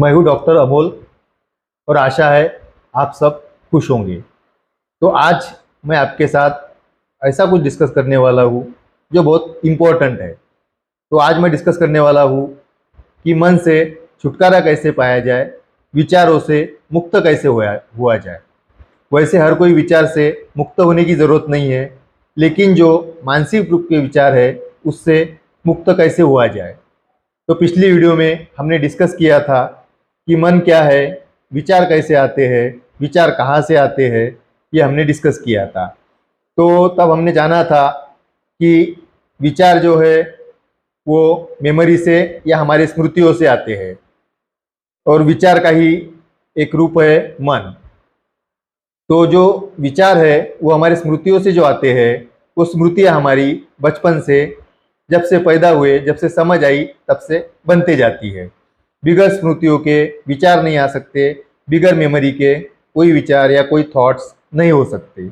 मैं हूँ डॉक्टर अमोल और आशा है आप सब खुश होंगे। तो आज मैं आपके साथ ऐसा कुछ डिस्कस करने वाला हूँ जो बहुत इम्पोर्टेंट है। तो आज मैं डिस्कस करने वाला हूँ कि मन से छुटकारा कैसे पाया जाए, विचारों से मुक्त कैसे हुआ जाए। वैसे हर कोई विचार से मुक्त होने की ज़रूरत नहीं है, लेकिन जो मानसिक रूप के विचार है उससे मुक्त कैसे हुआ जाए। तो पिछली वीडियो में हमने डिस्कस किया था कि मन क्या है, विचार कैसे आते हैं, विचार कहाँ से आते हैं, ये हमने डिस्कस किया था। तो तब हमने जाना था कि विचार जो है वो मेमोरी से या हमारी स्मृतियों से आते हैं और विचार का ही एक रूप है मन। तो जो विचार है वो हमारी स्मृतियों से जो आते हैं, वो स्मृतियाँ हमारी बचपन से, जब से पैदा हुए, जब से समझ आई, तब से बनते जाती है। बिगर स्मृतियों के विचार नहीं आ सकते, बिगर मेमोरी के कोई विचार या कोई थॉट्स नहीं हो सकते,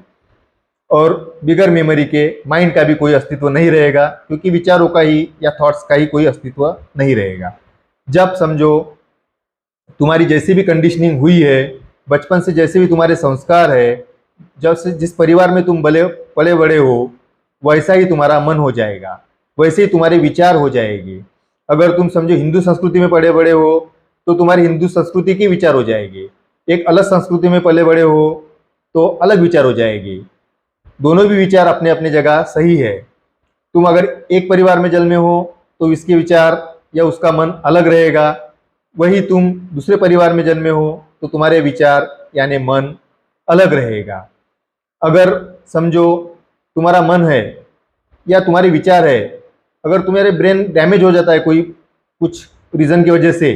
और बिगर मेमोरी के माइंड का भी कोई अस्तित्व नहीं रहेगा, क्योंकि विचारों का ही या थॉट्स का ही कोई अस्तित्व नहीं रहेगा। जब समझो तुम्हारी जैसी भी कंडीशनिंग हुई है, बचपन से जैसे भी तुम्हारे संस्कार है, जब से जिस परिवार में तुम पले बड़े हो, वैसा ही तुम्हारा मन हो जाएगा, वैसे ही तुम्हारे विचार हो जाएंगे। अगर तुम समझो हिंदू संस्कृति में पले बड़े हो तो तुम्हारी हिंदू संस्कृति के विचार हो जाएंगे, एक अलग संस्कृति में पले बड़े हो तो अलग विचार हो जाएंगे। दोनों भी विचार अपने अपने जगह सही है। तुम अगर एक परिवार में जन्मे हो तो इसके विचार या उसका मन अलग रहेगा, वही तुम दूसरे परिवार में जन्मे हो तो तुम्हारे विचार यानी मन अलग रहेगा। अगर समझो तुम्हारा मन है या तुम्हारे विचार है, अगर तुम्हारे ब्रेन डैमेज हो जाता है कोई कुछ रीज़न की वजह से,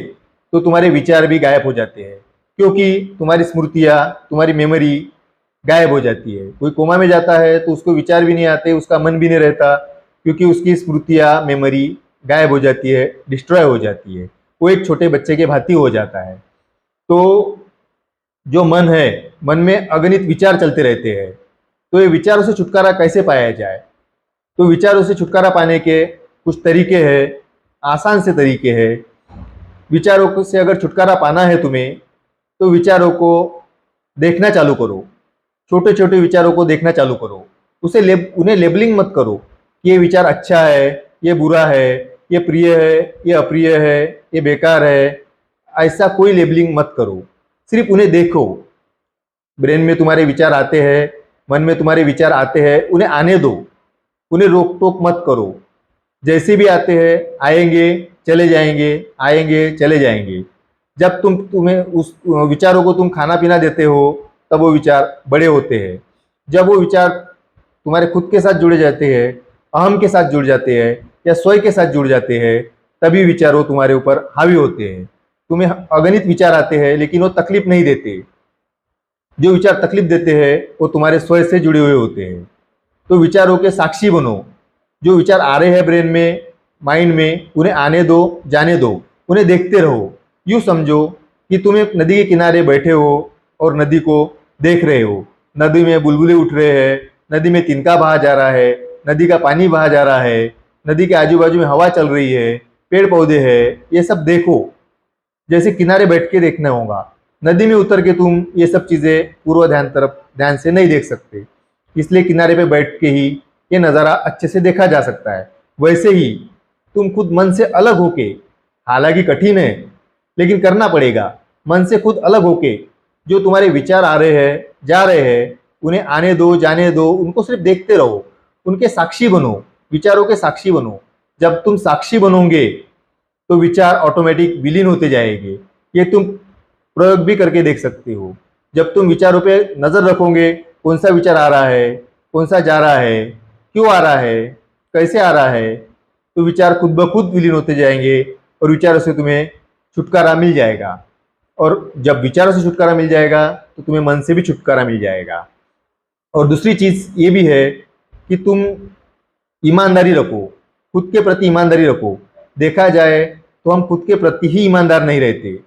तो तुम्हारे विचार भी गायब हो जाते हैं, क्योंकि तुम्हारी स्मृतियाँ, तुम्हारी मेमोरी गायब हो जाती है। कोई कोमा में जाता है तो उसको विचार भी नहीं आते, उसका मन भी नहीं रहता, क्योंकि उसकी स्मृतियाँ, मेमोरी गायब हो जाती है, डिस्ट्रॉय हो जाती है। वो एक छोटे बच्चे के भांति हो जाता है। तो जो मन है, मन में अगणित विचार चलते रहते हैं। तो ये विचारों से छुटकारा कैसे पाया जाए? तो विचारों से छुटकारा पाने के कुछ तरीके हैं, आसान से तरीके हैं। विचारों से अगर छुटकारा पाना है तुम्हें, तो विचारों को देखना चालू करो, छोटे छोटे विचारों को देखना चालू करो। उन्हें लेबलिंग मत करो कि ये विचार अच्छा है, ये बुरा है, ये प्रिय है, ये अप्रिय है, ये बेकार है। ऐसा कोई लेबलिंग मत करो, सिर्फ उन्हें देखो। ब्रेन में तुम्हारे विचार आते हैं, मन में तुम्हारे विचार आते हैं, उन्हें आने दो, उन्हें रोक टोक मत करो। जैसे भी आते हैं, आएंगे चले जाएंगे, आएंगे चले जाएंगे। जब तुम्हें उस विचारों को तुम खाना पीना देते हो, तब वो विचार बड़े होते हैं। जब वो विचार तुम्हारे खुद के साथ जुड़े जाते हैं, अहम के साथ जुड़ जाते हैं या स्वयं के साथ जुड़ जाते हैं, तभी विचार वो तुम्हारे ऊपर हावी होते हैं। तुम्हें अगणित विचार आते हैं, लेकिन वो तकलीफ नहीं देते। जो विचार तकलीफ देते हैं वो तुम्हारे स्वयं से जुड़े हुए होते हैं। तो विचारों के साक्षी बनो। जो विचार आ रहे हैं ब्रेन में, माइंड में, उन्हें आने दो, जाने दो, उन्हें देखते रहो। यूँ समझो कि तुम एक नदी के किनारे बैठे हो और नदी को देख रहे हो। नदी में बुलबुले उठ रहे हैं, नदी में तिनका बहा जा रहा है, नदी का पानी बहा जा रहा है, नदी के आजू बाजू में हवा चल रही है, पेड़ पौधे हैं, ये सब देखो। जैसे किनारे बैठ के देखना होगा। नदी में उतर के तुम ये सब चीज़ें पूर्व ध्यान से नहीं देख सकते, इसलिए किनारे पे बैठ के ही ये नज़ारा अच्छे से देखा जा सकता है। वैसे ही तुम खुद मन से अलग होके, हालांकि कठिन है लेकिन करना पड़ेगा, मन से खुद अलग होके जो तुम्हारे विचार आ रहे हैं, जा रहे हैं, उन्हें आने दो, जाने दो, उनको सिर्फ देखते रहो, उनके साक्षी बनो, विचारों के साक्षी बनो। जब तुम साक्षी बनोगे तो विचार ऑटोमेटिक विलीन होते जाएंगे। ये तुम प्रयोग भी करके देख सकते हो। जब तुम विचारों पे नज़र रखोगे, कौन सा विचार आ रहा है, कौन सा जा रहा है, क्यों आ रहा है, कैसे आ रहा है, तो विचार खुद ब खुद विलीन होते जाएंगे और विचारों से तुम्हें छुटकारा मिल जाएगा। और जब विचारों से छुटकारा मिल जाएगा तो तुम्हें मन से भी छुटकारा मिल जाएगा। और दूसरी चीज़ ये भी है कि तुम ईमानदारी रखो, खुद के प्रति ईमानदारी रखो। देखा जाए तो हम खुद के प्रति ही ईमानदार नहीं रहते।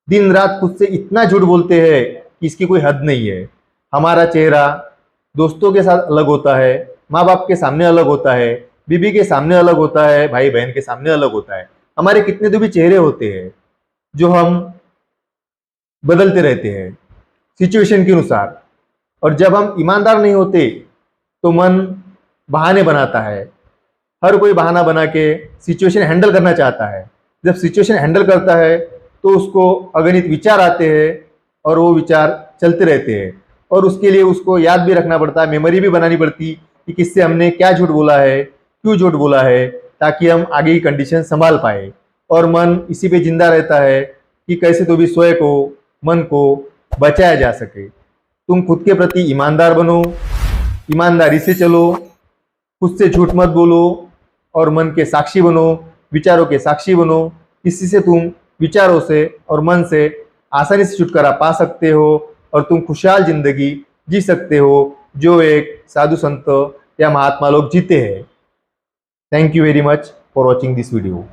दिन रात खुद से इतना झूठ बोलते हैं कि इसकी कोई हद नहीं है। हमारा चेहरा दोस्तों के साथ अलग होता है, माँ बाप के सामने अलग होता है, बीबी के सामने अलग होता है, भाई बहन के सामने अलग होता है। हमारे कितने तो भी चेहरे होते हैं जो हम बदलते रहते हैं सिचुएशन के अनुसार। और जब हम ईमानदार नहीं होते तो मन बहाने बनाता है, हर कोई बहाना बना के सिचुएशन हैंडल करना चाहता है। जब सिचुएशन हैंडल करता है तो उसको अगणित विचार आते हैं और वो विचार चलते रहते हैं, और उसके लिए उसको याद भी रखना पड़ता है, मेमोरी भी बनानी पड़ती कि किससे हमने क्या झूठ बोला है, क्यों झूठ बोला है, ताकि हम आगे की कंडीशन संभाल पाए। और मन इसी पे जिंदा रहता है कि कैसे तो भी स्वयं को, मन को बचाया जा सके। तुम खुद के प्रति ईमानदार बनो, ईमानदारी से चलो, खुद से झूठ मत बोलो और मन के साक्षी बनो, विचारों के साक्षी बनो। इसी से तुम विचारों से और मन से आसानी से छुटकारा पा सकते हो और तुम खुशहाल जिंदगी जी सकते हो, जो एक साधु संत या महात्मा लोग जीते हैं। Thank you very much for watching this video.